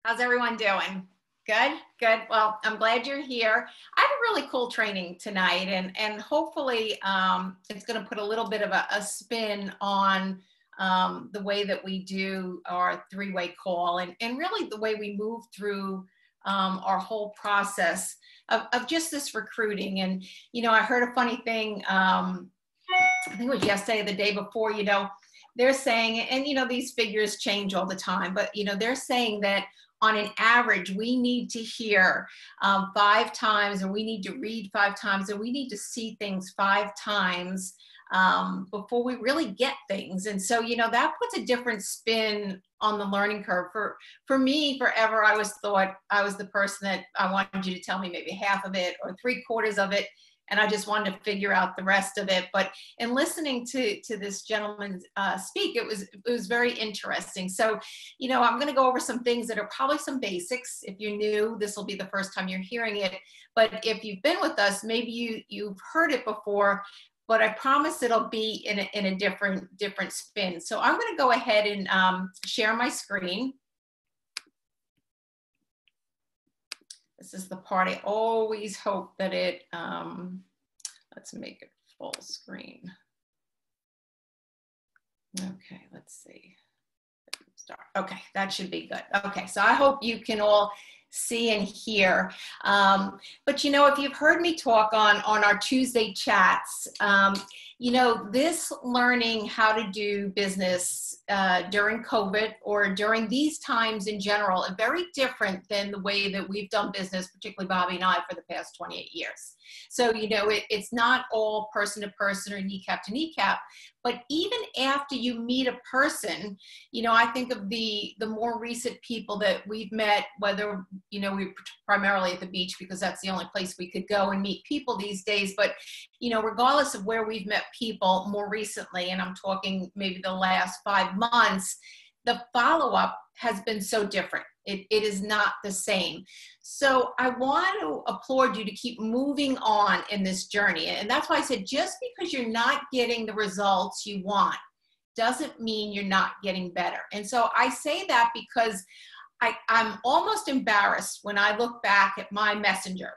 How's everyone doing? Good, good. Well, I'm glad you're here. I have a really cool training tonight, and hopefully it's going to put a little bit of a spin on the way that we do our three-way call and really the way we move through our whole process of just this recruiting. And, I heard a funny thing, I think it was yesterday or the day before, they're saying, and, these figures change all the time, but, they're saying that on an average, we need to hear 5 times, and we need to read 5 times, and we need to see things 5 times before we really get things. And so, that puts a different spin on the learning curve. For me, forever, I always thought I was the person that I wanted you to tell me maybe half of it or 3/4 of it, and I just wanted to figure out the rest of it. But in listening to this gentleman speak, it was very interesting. So, I'm going to go over some things that are probably some basics. If you're new, this will be the first time you're hearing it. But if you've been with us, maybe you've heard it before, but I promise it'll be in a different spin. So I'm going to go ahead and share my screen. This is the part I always hope that it, let's make it full screen. Okay, let's see. Start. Okay, that should be good. Okay, so I hope you can all see and hear. But if you've heard me talk on our Tuesday chats, this learning how to do business during COVID or during these times in general are very different than the way that we've done business, particularly Bobby and I, for the past 28 years. So, it's not all person to person or kneecap to kneecap, but even after you meet a person, I think of the more recent people that we've met, whether, we primarily at the beach because that's the only place we could go and meet people these days. But, regardless of where we've met people more recently, and I'm talking maybe the last 5 months, the follow-up has been so different. It is not the same. So I want to applaud you to keep moving on in this journey. And that's why I said, just because you're not getting the results you want doesn't mean you're not getting better. And so I say that because I'm almost embarrassed when I look back at my messenger.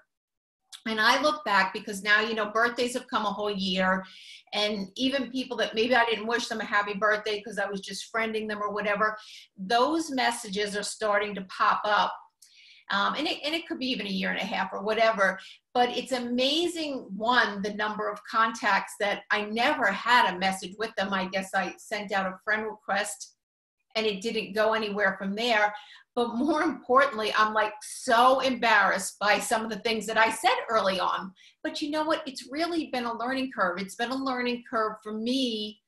And I look back because now, birthdays have come a whole year, and even people that maybe I didn't wish them a happy birthday because I was just friending them or whatever, those messages are starting to pop up. And it could be even a year and a half or whatever, but it's amazing, the number of contacts that I never had a message with them. I guess I sent out a friend request and it didn't go anywhere from there. But more importantly, I'm like so embarrassed by some of the things that I said early on. But you know what? It's really been a learning curve. It's been a learning curve for me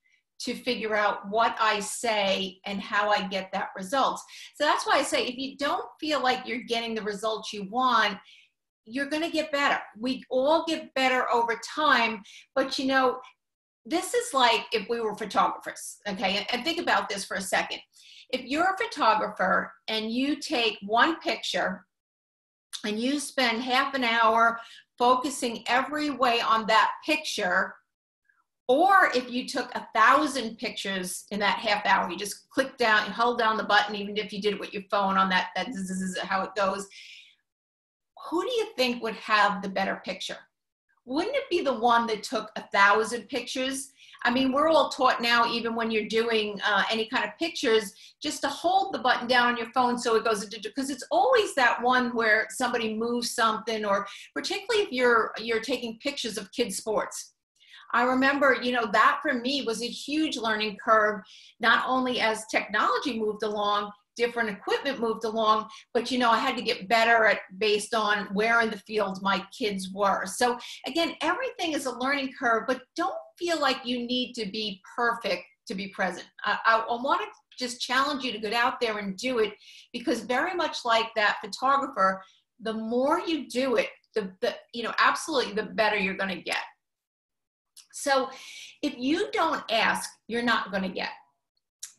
to figure out what I say and how I get that results. So that's why I say, if you don't feel like you're getting the results you want, you're going to get better. We all get better over time. But this is like if we were photographers, okay? And think about this for a second. If you're a photographer and you take one picture and you spend half an hour focusing every way on that picture, or if you took 1,000 pictures in that half hour, you just click down and hold down the button, even if you did it with your phone on that is how it goes. Who do you think would have the better picture? Wouldn't it be the one that took 1,000 pictures? I mean, we're all taught now, even when you're doing any kind of pictures, just to hold the button down on your phone so it goes into, because it's always that one where somebody moves something, or particularly if you're taking pictures of kids' sports. I remember, that for me was a huge learning curve, not only as technology moved along, different equipment moved along, but I had to get better at based on where in the field my kids were. So again, everything is a learning curve, but don't feel like you need to be perfect to be present. I want to just challenge you to get out there and do it, because very much like that photographer, the more you do it, absolutely the better you're going to get. So if you don't ask, you're not going to get.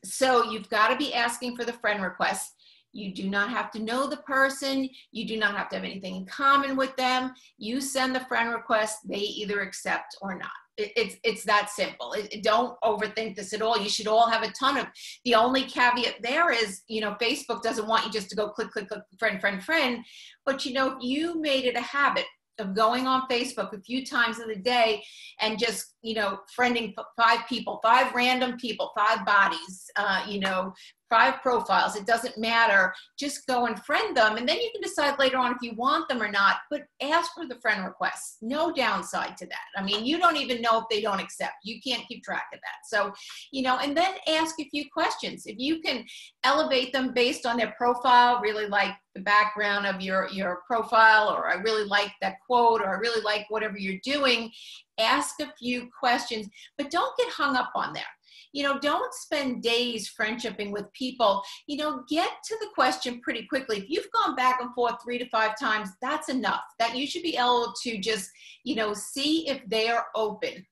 So you've got to be asking for the friend request. You do not have to know the person. You do not have to have anything in common with them. You send the friend request, they either accept or not. It's that simple. Don't overthink this at all. You should all have a ton of, the only caveat there is, you know, Facebook doesn't want you just to go click, click, click, friend, friend, friend. But, you know, if you made it a habit of going on Facebook a few times in the day and just, you know, friending 5 people, 5 random people, 5 bodies, you know, 5 profiles, it doesn't matter. Just go and friend them. And then you can decide later on if you want them or not, but ask for the friend requests. No downside to that. I mean, you don't even know if they don't accept. You can't keep track of that. So, you know, and then ask a few questions. If you can elevate them based on their profile, really like the background of your profile, or I really like that quote, or I really like whatever you're doing, ask a few questions, but don't get hung up on there. You know, don't spend days friendshipping with people. You know, get to the question pretty quickly. If you've gone back and forth 3 to 5 times, that's enough. That you should be able to just, you know, see if they are open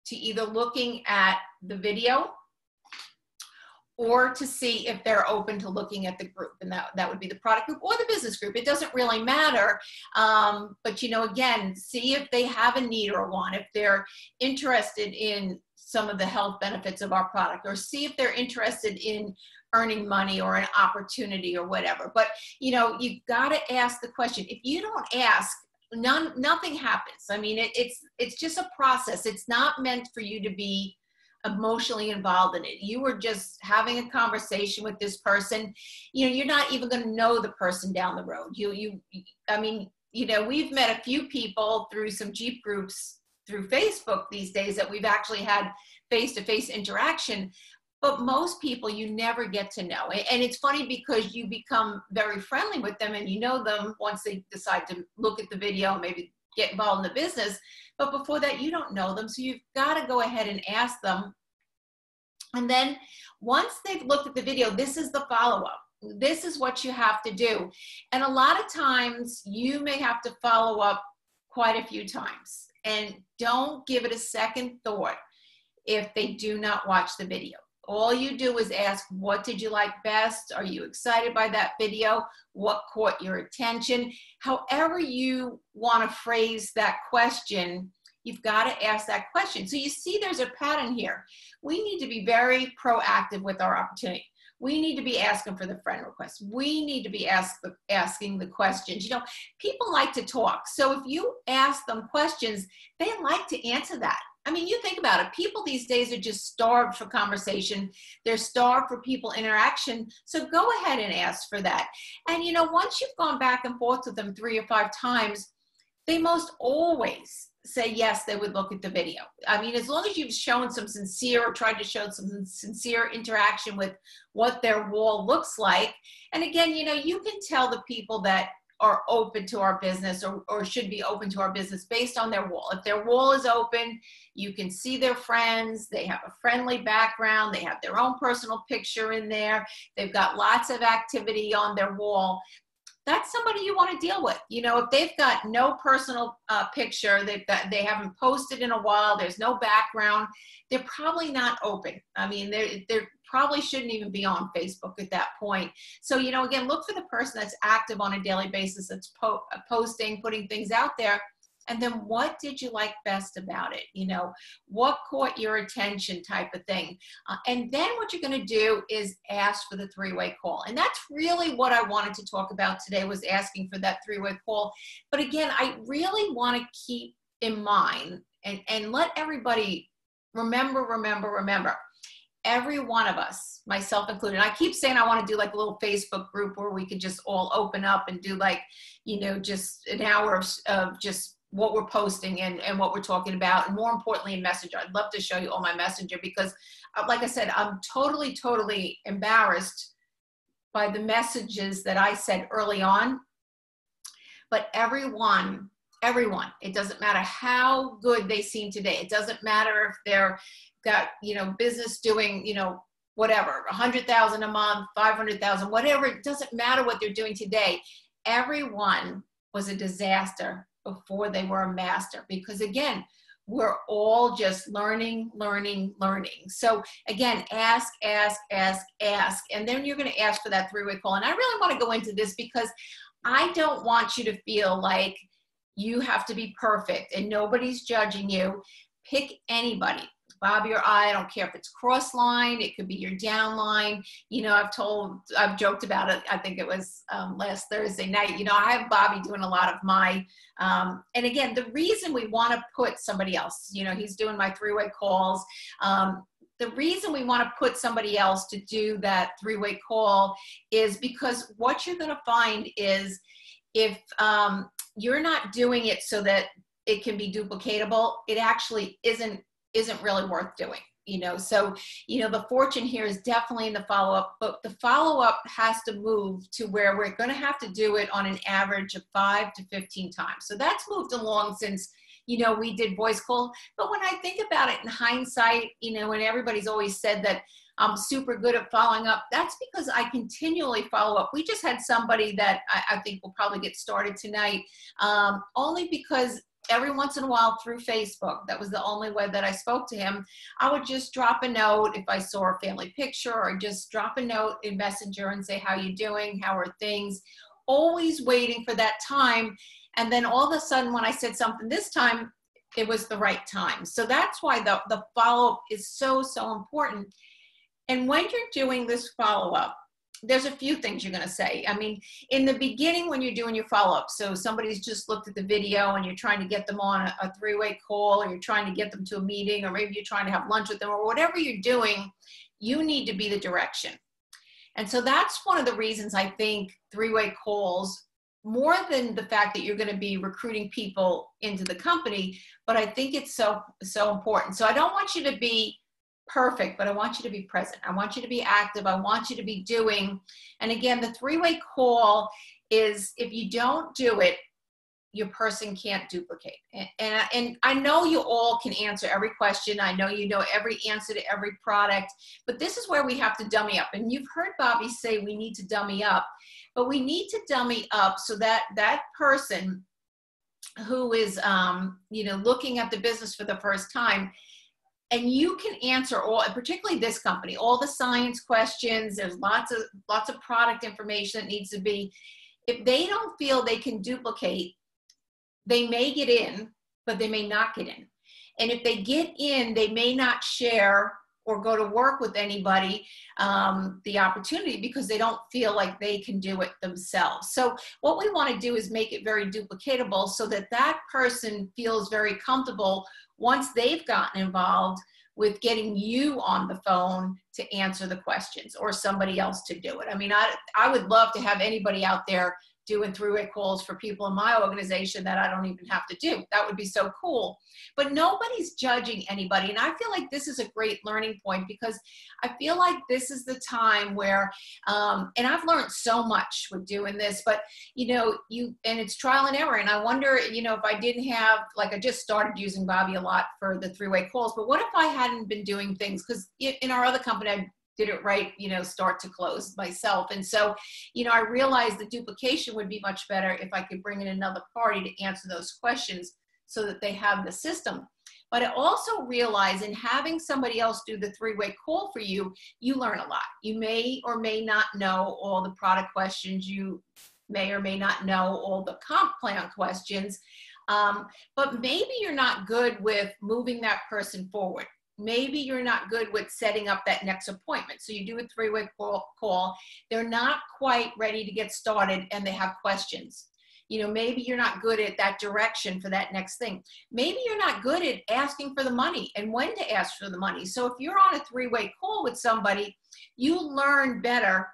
to either looking at the video or to see if they're open to looking at the group. And that would be the product group or the business group. It doesn't really matter. But, you know, again, see if they have a need or a want, if they're interested in some of the health benefits of our product, or see if they're interested in earning money or an opportunity or whatever. But, you know, you've got to ask the question. If you don't ask, nothing happens. I mean, it's just a process. It's not meant for you to be emotionally involved in it. You were just having a conversation with this person. You know, you're not even going to know the person down the road. I mean, you know, we've met a few people through some Jeep groups through Facebook these days that we've actually had face-to-face interaction, but most people you never get to know. And it's funny because you become very friendly with them and you know them once they decide to look at the video, maybe get involved in the business. But before that, you don't know them. So you've got to go ahead and ask them. And then once they've looked at the video, this is the follow-up. This is what you have to do. And a lot of times you may have to follow up quite a few times. And don't give it a second thought if they do not watch the video. All you do is ask, what did you like best? Are you excited by that video? What caught your attention? However you want to phrase that question, you've got to ask that question. So you see there's a pattern here. We need to be very proactive with our opportunity. We need to be asking for the friend request. We need to be asking the questions. You know, people like to talk. So if you ask them questions, they like to answer that. I mean, you think about it. People these days are just starved for conversation. They're starved for people interaction. So go ahead and ask for that. And, you know, once you've gone back and forth with them 3 or 5 times, they most always say yes, they would look at the video. I mean, as long as you've shown some sincere or tried to show some sincere interaction with what their wall looks like. And again, you know, you can tell the people that are open to our business or should be open to our business based on their wall. If their wall is open, you can see their friends, they have a friendly background, they have their own personal picture in there, they've got lots of activity on their wall. That's somebody you want to deal with. You know, if they've got no personal picture, they haven't posted in a while, there's no background, they're probably not open. I mean, they're probably shouldn't even be on Facebook at that point. So, you know, again, look for the person that's active on a daily basis, that's posting, putting things out there. And then what did you like best about it? You know, what caught your attention type of thing. And then what you're going to do is ask for the 3-way call. And that's really what I wanted to talk about today, was asking for that 3-way call. But again, I really want to keep in mind and let everybody remember, every one of us, myself included. I keep saying I want to do like a little Facebook group where we could just all open up and do like, you know, just an hour of just what we're posting and what we're talking about, and more importantly in Messenger. I'd love to show you all my Messenger because like I said, I'm totally embarrassed by the messages that I said early on. But everyone, it doesn't matter how good they seem today. It doesn't matter if they're got, you know, business doing, you know, whatever, 100,000 a month, 500,000, whatever. It doesn't matter what they're doing today. Everyone was a disaster before they were a master, because again, we're all just learning. So again, ask, and then you're going to ask for that 3-way call. And I really want to go into this because I don't want you to feel like you have to be perfect and nobody's judging you. pick anybody, Bobby or I don't care if it's cross-line, it could be your downline. You know, I've joked about it. I think it was last Thursday night. You know, I have Bobby doing a lot of my, and again, the reason we want to put somebody else, you know, he's doing my three-way calls. The reason we want to put somebody else to do that three-way call is because what you're going to find is if you're not doing it so that it can be duplicatable, it actually isn't really worth doing, you know? So, you know, the fortune here is definitely in the follow-up, but the follow-up has to move to where we're going to have to do it on an average of 5 to 15 times. So that's moved along since, you know, we did voice call. But when I think about it in hindsight, you know, and everybody's always said that I'm super good at following up, that's because I continually follow up. We just had somebody that I think will probably get started tonight, only because every once in a while through Facebook, that was the only way that I spoke to him. I would just drop a note if I saw a family picture, or just drop a note in Messenger and say, how you doing? How are things? Always waiting for that time. And then all of a sudden, when I said something this time, it was the right time. So that's why the follow-up is so, so important. And when you're doing this follow-up, there's a few things you're going to say. I mean, in the beginning, when you're doing your follow-up, so somebody's just looked at the video and you're trying to get them on a three-way call, or you're trying to get them to a meeting, or maybe you're trying to have lunch with them, or whatever you're doing, you need to be the direction. And so that's one of the reasons I think three-way calls, more than the fact that you're going to be recruiting people into the company, but I think it's so, so important. So I don't want you to be perfect, but I want you to be present. I want you to be active. I want you to be doing. And again, the three-way call is, if you don't do it, your person can't duplicate. And I know you all can answer every question. I know you know every answer to every product, but this is where we have to dummy up. And you've heard Bobby say we need to dummy up, but we need to dummy up so that that person who is, you know, looking at the business for the first time, and you can answer all, particularly this company, all the science questions. There's lots of product information that needs to be. If they don't feel they can duplicate, they may get in, but they may not get in. And if they get in, they may not share or go to work with anybody the opportunity, because they don't feel like they can do it themselves. So what we want to do is make it very duplicatable so that that person feels very comfortable once they've gotten involved with getting you on the phone to answer the questions, or somebody else to do it. I mean, I would love to have anybody out there doing three-way calls for people in my organization that I don't even have to do. That would be so cool. But nobody's judging anybody. And I feel like this is a great learning point, because I feel like this is the time where, and I've learned so much with doing this, but you know, and it's trial and error. And I wonder, you know, if I didn't have, like, I just started using Bobby a lot for the three-way calls, but what if I hadn't been doing things? Because in our other company, I did it right, you know, start to close myself. And so, you know, I realized the duplication would be much better if I could bring in another party to answer those questions so that they have the system. But I also realized in having somebody else do the three-way call for you, you learn a lot. You may or may not know all the product questions. You may or may not know all the comp plan questions. But maybe you're not good with moving that person forward. Maybe you're not good with setting up that next appointment. So you do a three-way call. They're not quite ready to get started and they have questions. You know, maybe you're not good at that direction for that next thing. Maybe you're not good at asking for the money and when to ask for the money. So if you're on a three-way call with somebody, you learn better,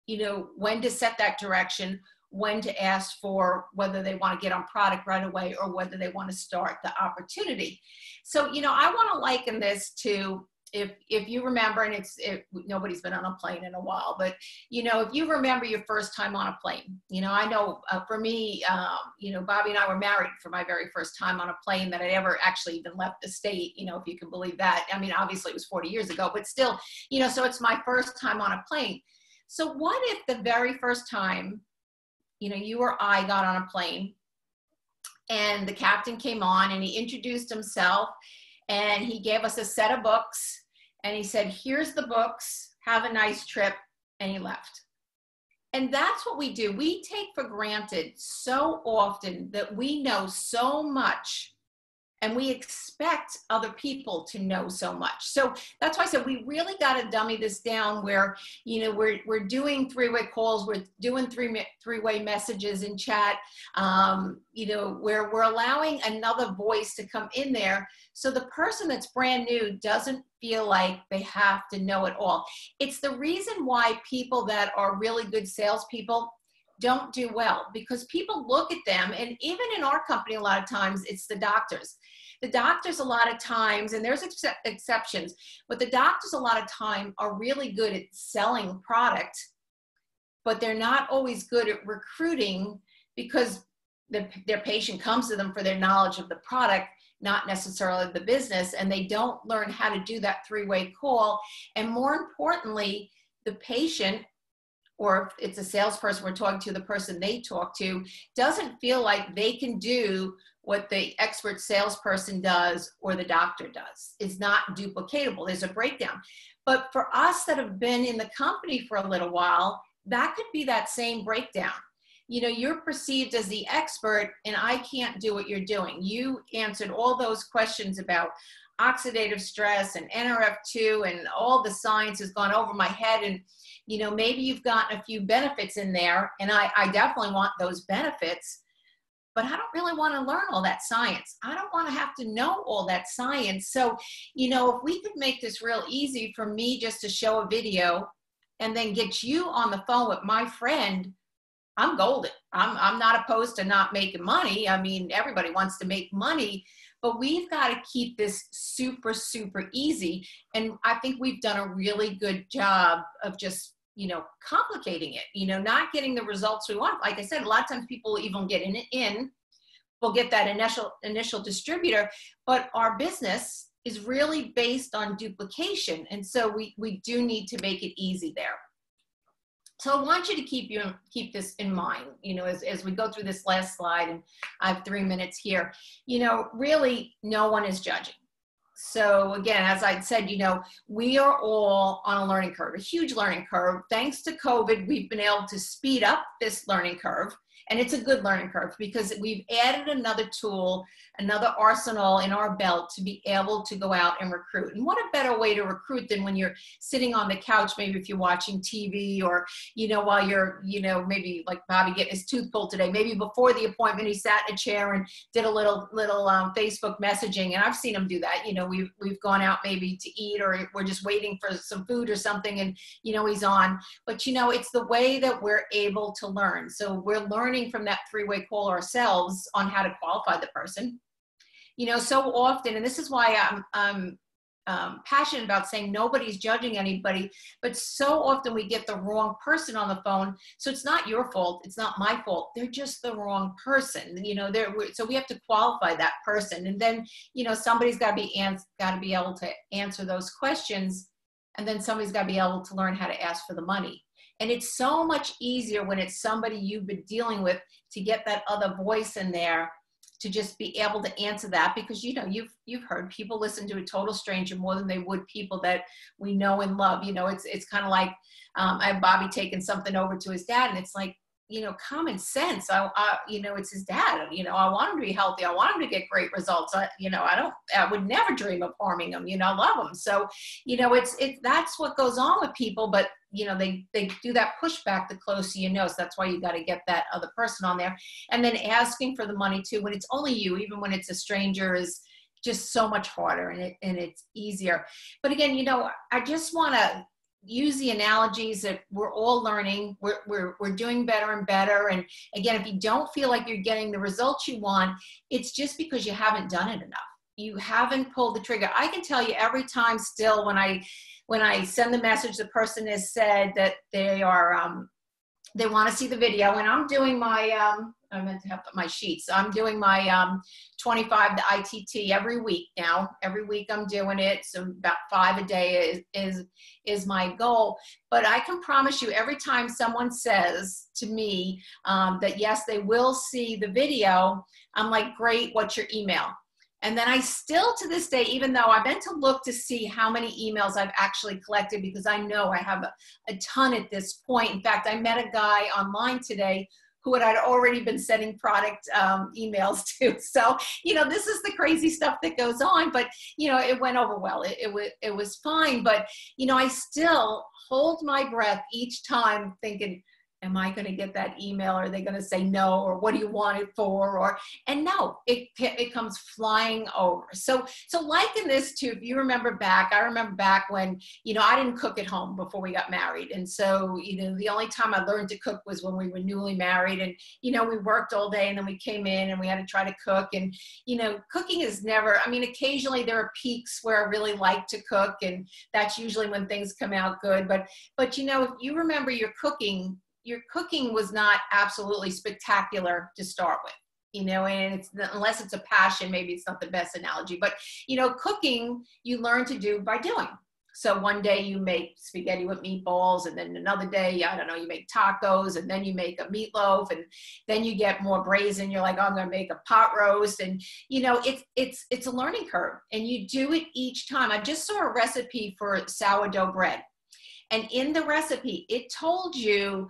you know, when to set that direction, when to ask for whether they want to get on product right away or whether they want to start the opportunity. So, you know, I want to liken this to, if you remember, and nobody's been on a plane in a while, but, you know, if you remember your first time on a plane, you know, I know for me, you know, Bobby and I were married for my very first time on a plane that I ever actually even left the state, you know, if you can believe that. I mean, obviously it was 40 years ago, but still, you know, so it's my first time on a plane. So what if the very first time, you know, you or I got on a plane and the captain came on and he introduced himself and he gave us a set of books and he said, here's the books, have a nice trip, and he left. And that's what we do. We take for granted so often that we know so much and we expect other people to know so much. So that's why I said we really got to dummy this down where, you know, we're doing three-way calls, we're doing three-way messages in chat, you know, where we're allowing another voice to come in there. So the person that's brand new doesn't feel like they have to know it all. It's the reason why people that are really good salespeople don't do well, because people look at them, and even in our company, a lot of times it's the doctors. The doctors a lot of times, and there's exceptions, but the doctors a lot of time are really good at selling product, but they're not always good at recruiting, because their patient comes to them for their knowledge of the product, not necessarily the business, and they don't learn how to do that three-way call. And more importantly, the patient, or if it's a salesperson we're talking to, the person they talk to doesn't feel like they can do what the expert salesperson does or the doctor does. It's not duplicatable. There's a breakdown. But for us that have been in the company for a little while, that could be that same breakdown. You know, you're perceived as the expert and I can't do what you're doing. You answered all those questions about oxidative stress and NRF2 and all the science has gone over my head, and you know, maybe you've gotten a few benefits in there, and I definitely want those benefits, but I don't really want to learn all that science. I don't want to have to know all that science. So, you know, if we could make this real easy for me just to show a video and then get you on the phone with my friend, I'm golden. I'm not opposed to not making money. I mean, everybody wants to make money, but we've got to keep this super, super easy. And I think we've done a really good job of just, you know, complicating it, you know, not getting the results we want. Like I said, a lot of times people even get we'll get that initial distributor, but our business is really based on duplication. And so we do need to make it easy there. So I want you to keep this in mind, you know, as we go through this last slide, and I have 3 minutes here. You know, really, no one is judging. So again, as I said, you know, we are all on a learning curve, a huge learning curve. Thanks to COVID, we've been able to speed up this learning curve. And it's a good learning curve because we've added another tool, another arsenal in our belt to be able to go out and recruit. And what a better way to recruit than when you're sitting on the couch, maybe if you're watching TV, or, you know, while you're, you know, maybe like Bobby getting his tooth pulled today, maybe before the appointment, he sat in a chair and did a little Facebook messaging. And I've seen him do that. You know, we've gone out maybe to eat, or we're just waiting for some food or something, and, you know, he's on. But, you know, it's the way that we're able to learn. So we're learning from that three-way call ourselves on how to qualify the person. You know, so often, and this is why I'm passionate about saying nobody's judging anybody, but so often we get the wrong person on the phone. So it's not your fault. It's not my fault. They're just the wrong person. You know, so we have to qualify that person. And then, you know, somebody's got to be able to answer those questions. And then somebody's got to be able to learn how to ask for the money. And it's so much easier when it's somebody you've been dealing with to get that other voice in there to just be able to answer that, because, you know, you've heard people listen to a total stranger more than they would people that we know and love. You know, it's kind of like I have Bobby taking something over to his dad, and it's like, you know, common sense. You know, it's his dad. You know, I want him to be healthy. I want him to get great results. You know, I would never dream of harming him. You know, I love him. So, you know, that's what goes on with people. But, you know, they do that pushback the closer you know. So that's why you got to get that other person on there. And then asking for the money too, when it's only you, even when it's a stranger, is just so much harder, and it's easier. But again, you know, I just want to use the analogies that we're all learning. We're doing better and better. And again, if you don't feel like you're getting the results you want, it's just because you haven't done it enough. You haven't pulled the trigger. I can tell you every time still when I send the message, the person has said that they want to see the video, and I'm doing my, I meant to have my sheets. I'm doing my 25 to ITT every week now. Every week I'm doing it. So about 5 a day is my goal. But I can promise you, every time someone says to me that yes, they will see the video, I'm like, great, what's your email? And then I still, to this day, even though I meant to look to see how many emails I've actually collected, because I know I have a ton at this point. In fact, I met a guy online today who had already been sending product emails to. So, you know, this is the crazy stuff that goes on, but, you know, it went over well. It was fine. But, you know, I still hold my breath each time thinking, am I going to get that email? Are they going to say no? Or what do you want it for? And no, it comes flying over. So like in this too, if you remember back, I remember back when, you know, I didn't cook at home before we got married. And so, you know, the only time I learned to cook was when we were newly married, and, you know, we worked all day and then we came in and we had to try to cook. And, you know, cooking is never, I mean, occasionally there are peaks where I really like to cook, and that's usually when things come out good. But you know, if you remember your cooking was not absolutely spectacular to start with, you know, and it's, unless it's a passion, maybe it's not the best analogy, but, you know, cooking, you learn to do by doing. So one day you make spaghetti with meatballs, and then another day, I don't know, you make tacos, and then you make a meatloaf, and then you get more brazen. You're like, oh, I'm going to make a pot roast. And, you know, it's a learning curve, and you do it each time. I just saw a recipe for sourdough bread, and in the recipe, it told you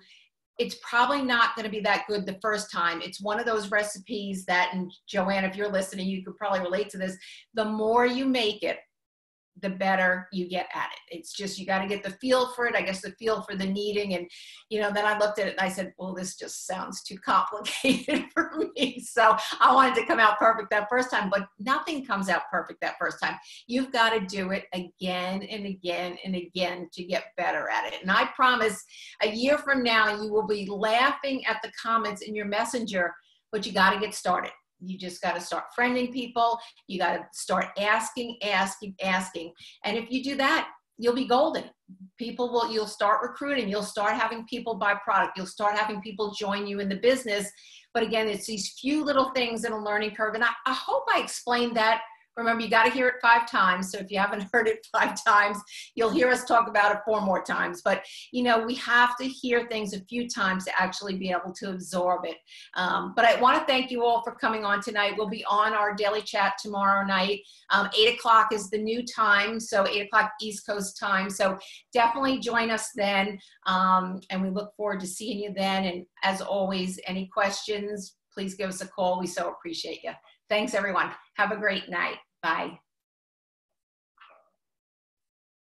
it's probably not going to be that good the first time. It's one of those recipes that, and Joanne, if you're listening, you could probably relate to this. The more you make it, the better you get at it. It's just, you got to get the feel for it, I guess, the feel for the kneading. And, you know, then I looked at it and I said, well, this just sounds too complicated for me. So I wanted to come out perfect that first time, but nothing comes out perfect that first time. You've got to do it again and again and again to get better at it. And I promise a year from now, you will be laughing at the comments in your messenger, but you got to get started. You just got to start friending people. You got to start asking. And if you do that, you'll be golden. You'll start recruiting. You'll start having people buy product. You'll start having people join you in the business. But again, it's these few little things in a learning curve. And I hope I explained that. Remember, you got to hear it 5 times. So if you haven't heard it 5 times, you'll hear us talk about it 4 more times. But, you know, we have to hear things a few times to actually be able to absorb it. But I want to thank you all for coming on tonight. We'll be on our daily chat tomorrow night. 8 o'clock is the new time, so 8 o'clock East Coast time. So definitely join us then. And we look forward to seeing you then. And as always, any questions, please give us a call. We so appreciate you. Thanks, everyone. Have a great night. Bye.